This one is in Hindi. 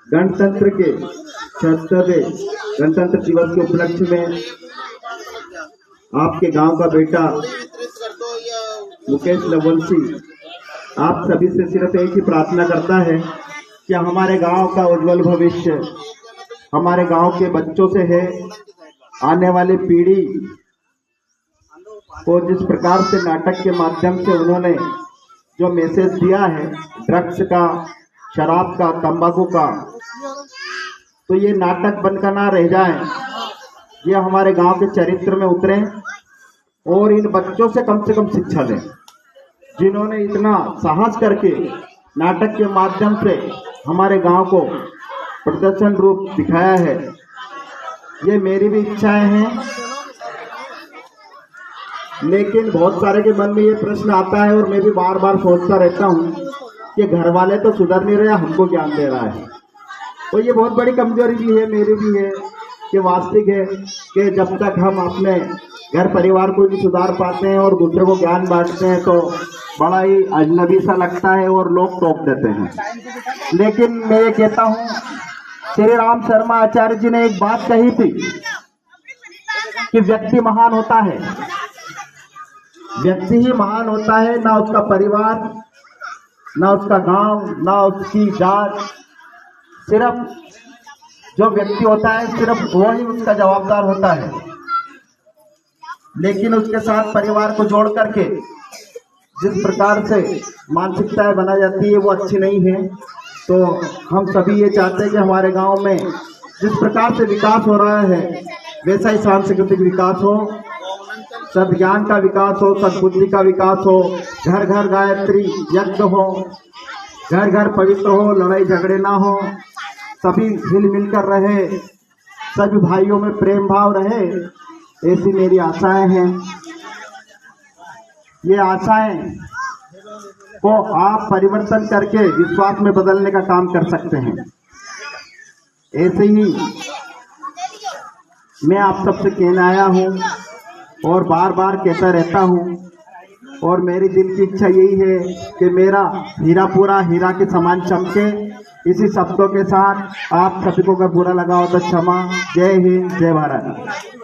गणतंत्र के 76वें गणतंत्र दिवस के उपलक्ष्य में आपके गांव का बेटा मुकेश लवंशी आप सभी से सिर्फ एक ही प्रार्थना करता है कि हमारे गांव का उज्जवल भविष्य हमारे गांव के बच्चों से है। आने वाली पीढ़ी को जिस प्रकार से नाटक के माध्यम से उन्होंने जो मैसेज दिया है ड्रग्स का, शराब का, तंबाकू का, तो ये नाटक बनकर ना रह जाए, ये हमारे गांव के चरित्र में उतरे और इन बच्चों से कम शिक्षा लें जिन्होंने इतना साहस करके नाटक के माध्यम से हमारे गांव को प्रदर्शन रूप दिखाया है। ये मेरी भी इच्छाएं हैं, लेकिन बहुत सारे के मन में ये प्रश्न आता है और मैं भी बार बार सोचता रहता हूँ कि घर वाले तो सुधर नहीं रहे, हमको ज्ञान दे रहा है। तो ये बहुत बड़ी कमजोरी भी है, मेरी भी है, कि वास्तविक है कि जब तक हम अपने घर परिवार को भी सुधार पाते हैं और दूसरे को ज्ञान बांटते हैं तो बड़ा ही अजनबी सा लगता है और लोग टोक देते हैं। लेकिन मैं ये कहता हूँ, श्री राम शर्मा आचार्य जी ने एक बात कही थी कि व्यक्ति महान होता है, व्यक्ति ही महान होता है, ना उसका परिवार, ना उसका गांव, ना उसकी जात। सिर्फ जो व्यक्ति होता है सिर्फ वो ही उसका जवाबदार होता है। लेकिन उसके साथ परिवार को जोड़ करके जिस प्रकार से मानसिकताएं बनाई जाती है वो अच्छी नहीं है। तो हम सभी ये चाहते हैं कि हमारे गांव में जिस प्रकार से विकास हो रहा है वैसा ही सांस्कृतिक विकास हो, सद्ज्ञान का विकास हो, सद्बुद्धि का विकास हो, घर घर गायत्री यज्ञ हो, घर घर पवित्र हो, लड़ाई झगड़े ना हो, सभी हिल मिलकर रहे, सभी भाइयों में प्रेम भाव रहे, ऐसी मेरी आशाएं हैं। ये आशाएं को आप परिवर्तन करके विश्वास में बदलने का काम कर सकते हैं। ऐसे ही मैं आप सबसे कहने आया हूँ और बार बार कहता रहता हूँ, और मेरी दिल की इच्छा यही है कि मेरा हीरा पूरा हीरा के समान चमके। इसी शब्दों के साथ आप सभी को अगर बुरा लगा हो तो क्षमा। जय हिंद, जय भारत।